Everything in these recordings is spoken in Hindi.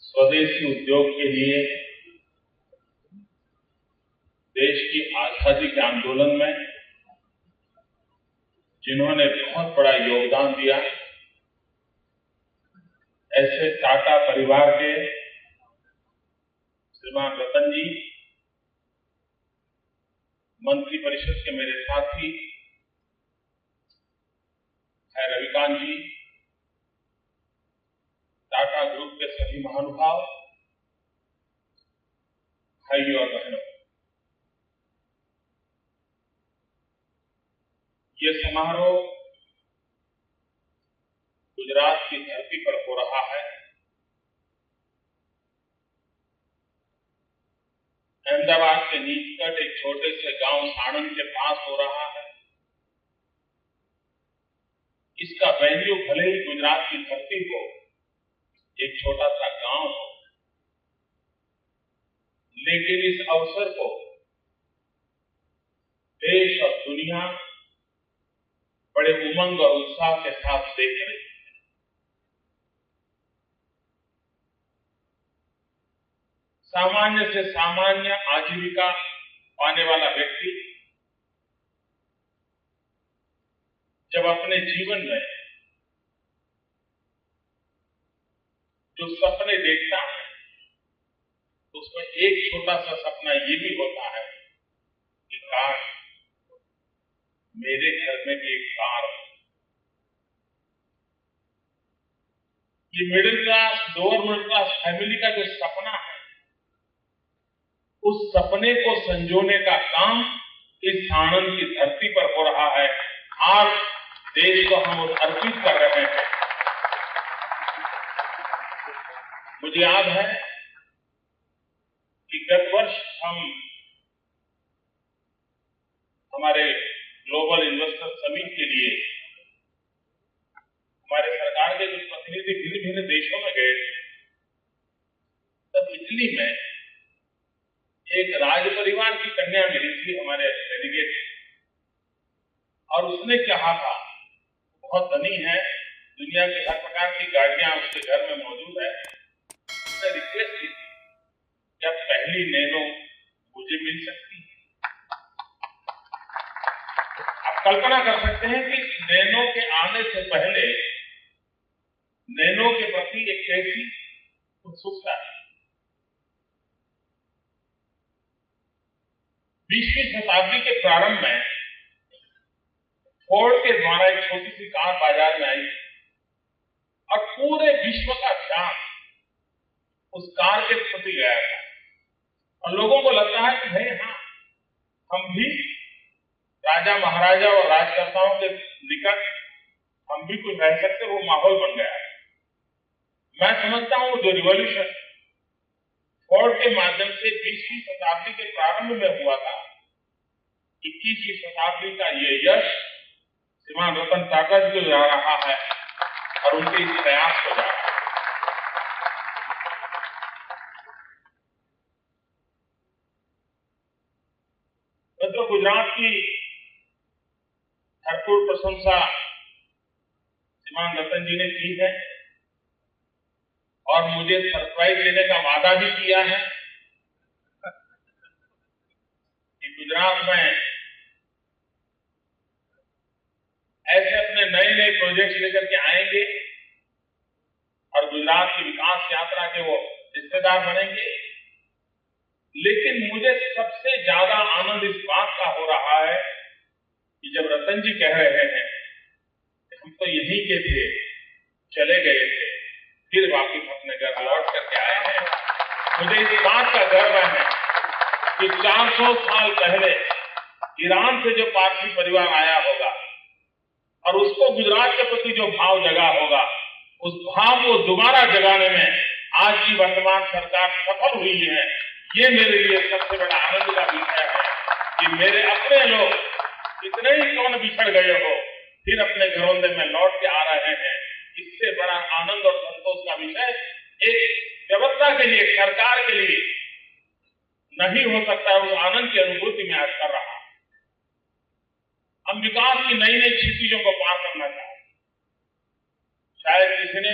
स्वदेशी उद्योग के लिए देश की आजादी के आंदोलन में जिन्होंने बहुत बड़ा योगदान दिया, ऐसे टाटा परिवार के श्रीमान रतन जी, मंत्री परिषद के मेरे साथी है रविकांत जी, टाटा ग्रुप के सभी महानुभाव, भाइयों और बहनों, ये समारोह गुजरात की धरती पर हो रहा है। अहमदाबाद के निकट एक छोटे से गांव साणंद के पास हो रहा है। इसका वेन्यू भले ही गुजरात की धरती हो, एक छोटा सा गांव हो, लेकिन इस अवसर को देश और दुनिया बड़े उमंग और उत्साह के साथ देख रही है। सामान्य से सामान्य आजीविका पाने वाला व्यक्ति जब अपने जीवन में जो सपने देखता है तो उसमें एक छोटा सा सपना ये भी होता है कि काश मेरे घर में भी एक कार हो। ये middle class, lower middle class family का जो सपना है, उस सपने को संजोने का काम इस साणंद की धरती पर हो रहा है। आज देश को हम अर्पित कर रहे हैं। मुझे याद है कि गत वर्ष हम हमारे ग्लोबल इन्वेस्टर समिट के लिए हमारे सरकार के कुछ प्रतिनिधि भिन्न भिन्न देशों में गए थे। तब इटली में एक राज परिवार की कन्या मिली थी हमारे डेलीगेट, और उसने कहा था, बहुत धनी है, दुनिया की हर प्रकार की गाड़ियां उसके घर में मौजूद है। उसने रिक्वेस्ट की थी क्या पहली नैनो मुझे मिल सकती है। आप कल्पना कर सकते हैं कि नैनो के आने से पहले नैनो के प्रति एक कैसी उत्सुकता है। 20वीं शताब्दी के प्रारंभ में फोर्ड के द्वारा एक छोटी सी कार बाजार में आई और पूरे विश्व का ध्यान उस कार के प्रति गया था, और लोगों को लगता है कि भाई हाँ, हम भी राजा महाराजा और राजकर्ताओं के निकट हम भी कुछ रह सकते, वो माहौल बन गया है। मैं समझता हूं जो रिवॉल्यूशन फोर्ड के माध्यम से 20वीं शताब्दी के प्रारंभ में हुआ था, 21वीं शताब्दी का ये यश श्रीमान रतन टाटा जी को जा रहा है और उनके इस प्रयास को जा रहा है। तो गुजरात की भरपूर प्रशंसा श्रीमान रतन जी ने की है और मुझे सरप्राइज देने का वादा भी किया है कि गुजरात में ऐसे अपने नए नए प्रोजेक्ट लेकर के आएंगे और गुजरात की विकास यात्रा के वो हिस्सेदार बनेंगे। लेकिन मुझे सबसे ज्यादा आनंद इस बात का हो रहा है कि जब रतन जी कह रहे हैं कि हम तो यहीं के थे, चले गए थे, फिर वापिस अपने घर लौट करके आए हैं। मुझे इस बात का गर्व है कि 400 साल पहले ईरान से जो पारसी परिवार आया होगा और उसको गुजरात के प्रति जो भाव जगा होगा, उस भाव को दोबारा जगाने में आज की वर्तमान सरकार सफल हुई है। ये मेरे लिए सबसे बड़ा आनंद का विषय है कि मेरे अपने लोग कितने ही कौन बिछड़ गए हो, फिर अपने घरों में लौट के आ रहे हैं। इससे बड़ा आनंद और संतोष का विषय एक व्यवस्था के लिए, सरकार के लिए नहीं हो सकता। उस आनंद की अनुभूति मैं आज कर रहा हूं। हम विकास की नई नई क्षितिजों को पार करना चाहते हैं। शायद किसी ने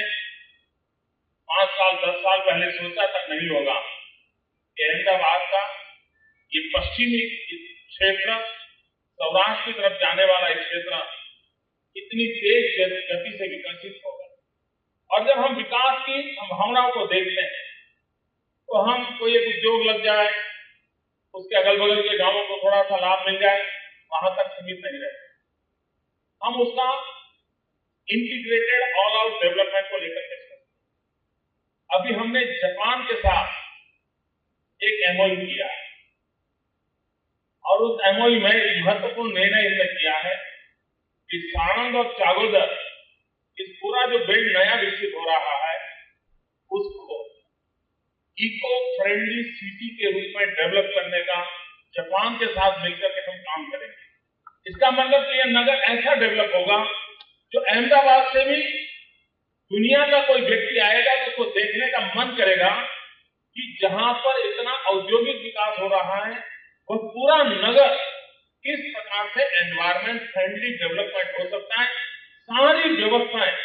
5 साल 10 साल पहले सोचा तक नहीं होगा कि अहमदाबाद का ये पश्चिमी क्षेत्र, सौराष्ट्र की तरफ जाने वाला एक क्षेत्र इतनी तेज गति से विकसित होगा। और जब हम विकास की संभावनाओं को देखते हैं तो हम कोई एक उद्योग लग जाए, उसके अगल बगल के गांवों को थोड़ा सा लाभ मिल जाए, वहां तक सीमित नहीं रहते। हम उसका इंटीग्रेटेड ऑल आउट डेवलपमेंट को लेकर के सोचते हैं। अभी हमने जापान के साथ एक एमओयू किया है और उस एमओयू में एक महत्वपूर्ण निर्णय हमने किया है कि साणंद और चागोदर, इस पूरा जो बेल्ट नया विकसित हो रहा है, उसको इको फ्रेंडली सिटी के रूप में डेवलप करने का जापान के साथ मिलकर के हम काम करेंगे। इसका मतलब कि यह नगर ऐसा डेवलप होगा जो अहमदाबाद से भी दुनिया का कोई व्यक्ति आएगा तो उसको देखने का मन करेगा कि जहां पर इतना औद्योगिक विकास हो रहा है वह पूरा नगर किस प्रकार से एनवायरमेंट फ्रेंडली डेवलपमेंट हो सकता है। सारी व्यवस्थाएं,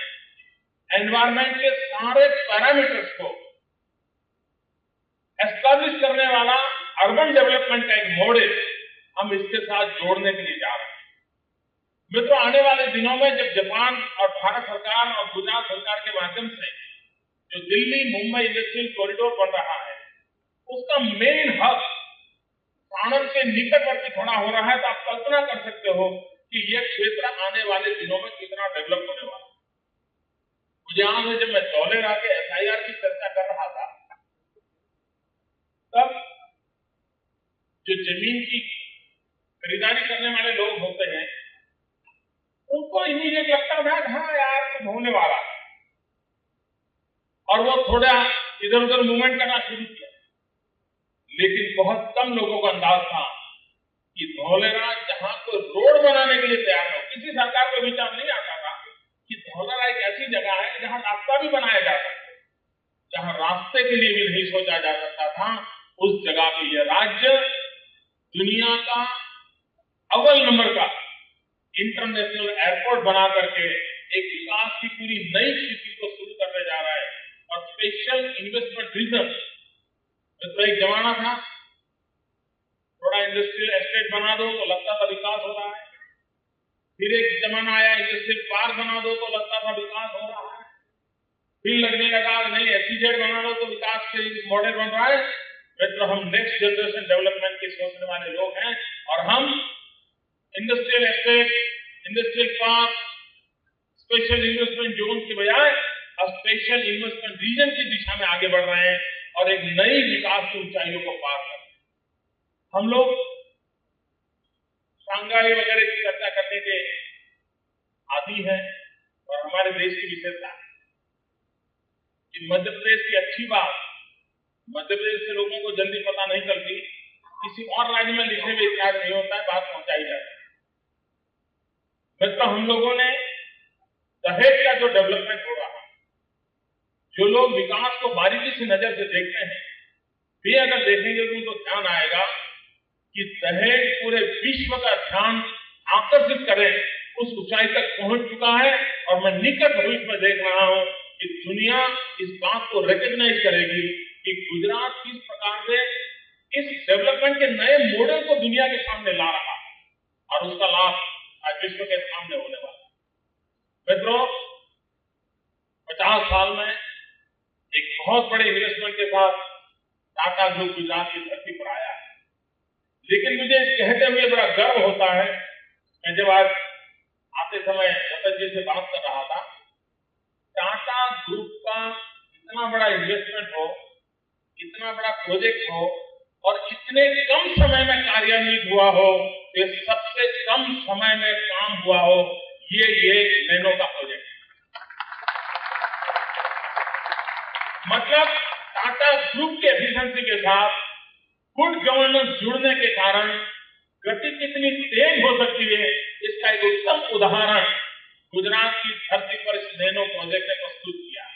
एनवायरमेंट के सारे पैरामीटर्स को एस्टैब्लिश करने वाला अर्बन डेवलपमेंट का एक मॉडल हम इसके साथ जोड़ने के लिए जा रहे हैं। मित्रों, आने वाले दिनों में जब जापान और भारत सरकार और गुजरात सरकार के माध्यम से जो दिल्ली मुंबई इंडस्ट्रियल कॉरिडोर बन रहा है, उसका मेन हब साणंद के निकटवर्ती खड़ा हो रहा है, तो आप कल्पना कर सकते हो कि यह क्षेत्र आने वाले दिनों में कितना डेवलप होने वाला है। मुझे याद है जब मैं दौलेर आके एसआईआर की चर्चा कर रहा था, तब जो जमीन की खरीदारी करने वाले लोग होते हैं उनको इमीडिएट लगता था कि हाँ यार कुछ होने वाला है, और वो थोड़ा इधर उधर मूवमेंट करना शुरू किया। लेकिन बहुत कम लोगों को अंदाज था कि धौलेरा जहां कोई रोड बनाने के लिए तैयार हो, किसी सरकार को विचार नहीं आता था कि धौलेरा एक ऐसी जगह है जहां रास्ता भी बनाया जा सकता है, जहां रास्ते के लिए भी नहीं सोचा जा सकता था, उस जगह पे यह राज्य दुनिया का अव्वल नंबर का इंटरनेशनल एयरपोर्ट बना करके एक विकास की पूरी नई स्थिति को शुरू करने जा रहा है। और स्पेशल इन्वेस्टमेंट रीजन, तो एक जमाना था थोड़ा इंडस्ट्रियल एस्टेट बना दो तो लगता था विकास हो रहा है, फिर एक जमाना आया इंडस्ट्रियल पार्क बना दो तो लगता था विकास हो रहा है, फिर लगने लगा नहीं एसईजेड बना दो तो विकास के मॉडल बन रहा है। मित्र, हम नेक्स्ट जनरेशन डेवलपमेंट के सोचने वाले लोग हैं और हम industrial estate, industrial park, special investment zone के बजाय अब स्पेशल इन्वेस्टमेंट रीजन की दिशा में आगे बढ़ रहे हैं और एक नई विकास की ऊंचाइयों को पार कर रहे हैं। हम लोग शंघाई वगैरह की चर्चा करने के आदी हैं और हमारे देश की विशेषता है कि मध्य प्रदेश की अच्छी बात मध्य प्रदेश के लोगों को जल्दी पता नहीं चलती, किसी और राज्य में लिखने में इतिहास नहीं होता है, बात पहुंचाई जाती है। मित्रों, हम लोगों ने दहेज का जो डेवलपमेंट हो रहा है, जो लोग विकास को बारीकी से नजर से देखते हैं, वे अगर देखेंगे तो उनको ध्यान आएगा कि दहेज पूरे विश्व का ध्यान आकर्षित करे उस ऊंचाई तक पहुंच चुका है। और मैं निकट भविष्य में देख रहा हूं कि दुनिया इस बात को रिकॉग्नाइज करेगी कि गुजरात किस प्रकार से इस डेवलपमेंट के नए मॉडल को दुनिया के सामने ला रहा है और उसका लाभ आज विश्व के सामने होने वाला है। मित्रों, 50 साल में एक बहुत बड़े इन्वेस्टमेंट के साथ टाटा ग्रुप गुजरात की धरती पर आया है, लेकिन मुझे कहते हुए बड़ा गर्व होता है। मैं जब आज आते समय रतन जी से बात कर रहा था, टाटा ग्रुप का इतना बड़ा इन्वेस्टमेंट हो, इतना बड़ा प्रोजेक्ट हो और इतने कम समय में कार्यान्वित हुआ हो, ये सबसे कम समय में काम हुआ हो, ये नैनो का प्रोजेक्ट है। मतलब टाटा ग्रुप के एफिशिएंसी के साथ गुड गवर्नेंस जुड़ने के कारण गति कितनी तेज हो सकती है, इसका एक उत्तम उदाहरण गुजरात की धरती पर इस नैनो प्रोजेक्ट ने प्रस्तुत किया है।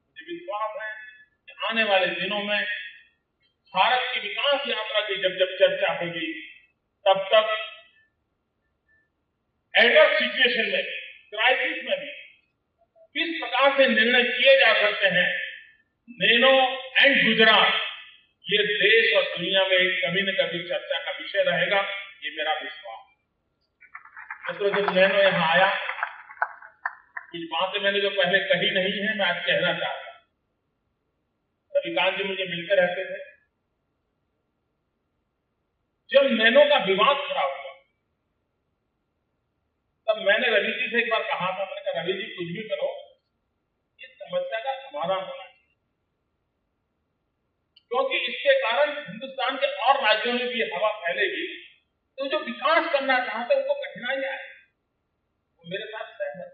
मुझे विश्वास है कि आने वाले दिनों में भारत की विकास यात्रा की जब जब चर्चा होगी, तब तक एडवर्स सिचुएशन में भी, क्राइसिस में भी किस प्रकार से निर्णय किए जा सकते हैं, नैनो एंड गुजरात ये देश और दुनिया में कभी न कभी चर्चा का विषय रहेगा, ये मेरा विश्वास। मित्रों, जब नैनो यहां आया, कुछ बातें मैंने जो पहले कही नहीं है मैं आज कहना चाहता हूं। रविकांत जी मुझे मिलते रहते थे। जब नैनो का विवाद खड़ा हुआ तब मैंने रवि जी से एक बार कहा था, मैंने कहा रवि जी कुछ भी करो, इस समस्या का समाधान होना चाहिए, क्योंकि इसके कारण हिंदुस्तान के और राज्यों में भी हवा फैलेगी तो जो विकास करना चाहते हैं उनको कठिनाइयां आएगी। वो मेरे साथ सहमत।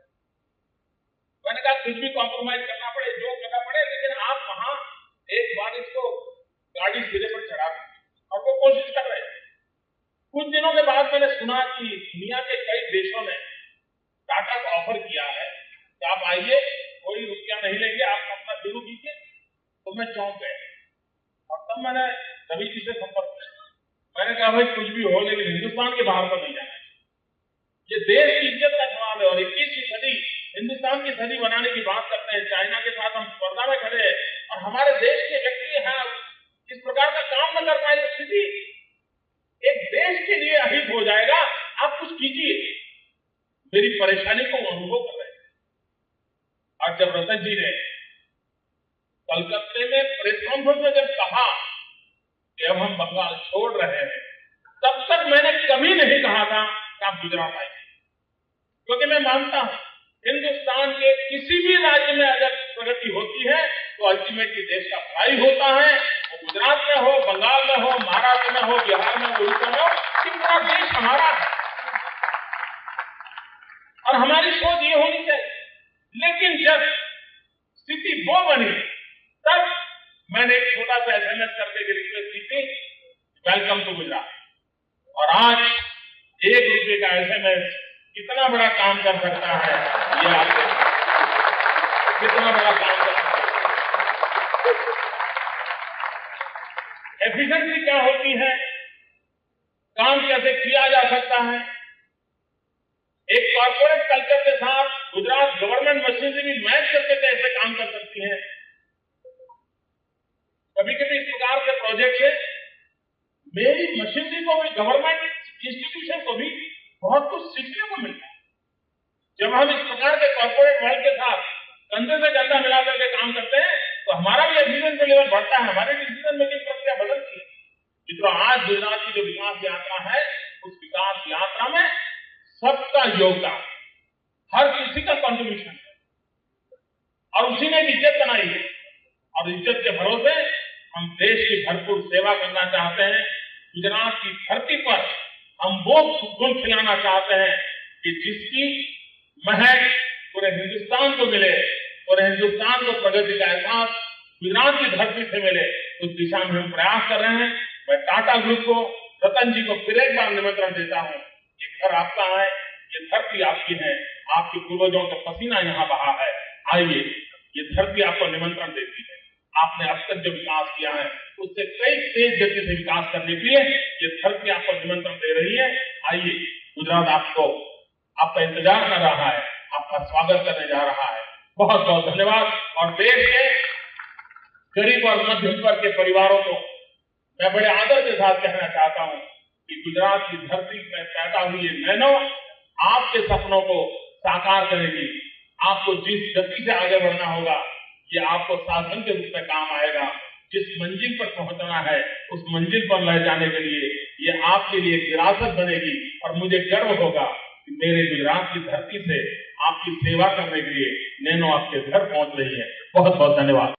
मैंने कहा कुछ भी कॉम्प्रोमाइज करना पड़े, जो करना पड़े, लेकिन आप वहां एक बार इसको गाड़ी सिरे पर चढ़ा दीजिए, और वो कोशिश कर रहे हैं। कुछ दिनों के बाद मैंने सुना कि दुनिया के कई देशों ने टाटा को ऑफर किया है कि आप आइए, कोई रुपया नहीं लेंगे, आप अपना शुरू कीजिए। तो मैं चौंक गया और तब मैंने रवि जी से संपर्क किया। मैंने कहा भाई कुछ भी हो, लेकिन हिंदुस्तान के बाहर तो नहीं जाना। ये देश की इज्जत का सवाल है और 21वीं सदी हिंदुस्तान की सदी बनाने की बात करते हैं। चाइना के साथ हम स्पर्धा में खड़े हैं और हमारे देश के व्यक्ति हैं इस प्रकार का काम न कर पाए। स्थिति एक देश के लिए अहित हो जाएगा। आप कुछ कीजिए। मेरी परेशानी को अनुभव कर रहे हैं। और जब रतन जी ने कलकत्ते में प्रेस कॉन्फ्रेंस में जब कहा कि अब हम बंगाल छोड़ रहे हैं, तब तक मैंने कभी नहीं कहा था कि आप गुजरात आइए, क्योंकि मैं मानता हूं हिंदुस्तान के किसी भी राज्य में अगर प्रगति होती है तो अल्टीमेटली देश का भलाई होता है। वो गुजरात में हो, बंगाल में हो, महाराष्ट्र में हो, बिहार में हो, उड़ीसा में हो, कि पूरा देश हमारा है और हमारी सोच ये होनी चाहिए। लेकिन जब स्थिति वो बनी तब मैंने एक छोटा सा SMS करके रिक्वेस्ट की थी, वेलकम टू गुजरात। और आज ₹1 का SMS कितना बड़ा काम कर सकता है, ये आप कितना बड़ा काम कर सकता है। एफिशिएंसी क्या होती है, काम कैसे किया जा सकता है। एक कॉर्पोरेट कल्चर के साथ गुजरात गवर्नमेंट मशीनरी भी मैच करके कैसे काम कर सकती है। कभी कभी इस प्रकार के प्रोजेक्ट से मेरी मशीनरी को भी, गवर्नमेंट इंस्टीट्यूशन को भी बहुत कुछ सीखने को मिलता है। जब हम इस प्रकार के कॉर्पोरेट वर्ल्ड के साथ कंधे से कंधा मिला करके काम करते हैं तो हमारा भी एफिशिएंसी लेवल बढ़ता है, हमारी डिसीजन मेकिंग प्रक्रिया बदलती है। मित्रों, आज गुजरात की जो विकास यात्रा है, उस विकास यात्रा में सबका योगदान, हर किसी का कंट्रीब्यूशन है और उसी ने इज्जत बनाई है। और इज्जत के भरोसे हम देश की भरपूर सेवा करना चाहते हैं। गुजरात की धरती पर हम वो गुण खिलाना चाहते हैं कि जिसकी महक पूरे हिंदुस्तान को मिले, पूरे हिंदुस्तान को प्रगति का एहसास गुजरात की धरती से मिले। उस दिशा में हम प्रयास कर रहे हैं। मैं टाटा ग्रुप को, रतन जी को फिर एक बार निमंत्रण देता हूं। ये घर आपका है, ये धरती आपकी है, आपके पूर्वजों का पसीना यहां बहा है। आइए, ये धरती आपको निमंत्रण देती है। आपने अब तक जो विकास किया है उससे कई तेज गति से विकास करने के लिए ये धरती आपको निमंत्रण दे रही है। आइए, गुजरात आपका इंतजार कर रहा है, आपका स्वागत करने जा रहा है। बहुत बहुत धन्यवाद। और देश के गरीब और मध्यम वर्ग के परिवारों को मैं बड़े आदर के साथ कहना चाहता हूं कि गुजरात की धरती में पैदा हुई ये नैनो आपके सपनों को साकार करेगी। आपको जिस गति से आगे बढ़ना होगा, ये आपको साधन के रूप में काम आएगा। जिस मंजिल पर पहुंचना है, उस मंजिल पर ले जाने के लिए ये आपके लिए एक विरासत बनेगी। और मुझे गर्व होगा कि मेरे गुजरात की धरती से आपकी सेवा करने के लिए नैनो आपके घर पहुंच रही है। बहुत बहुत धन्यवाद।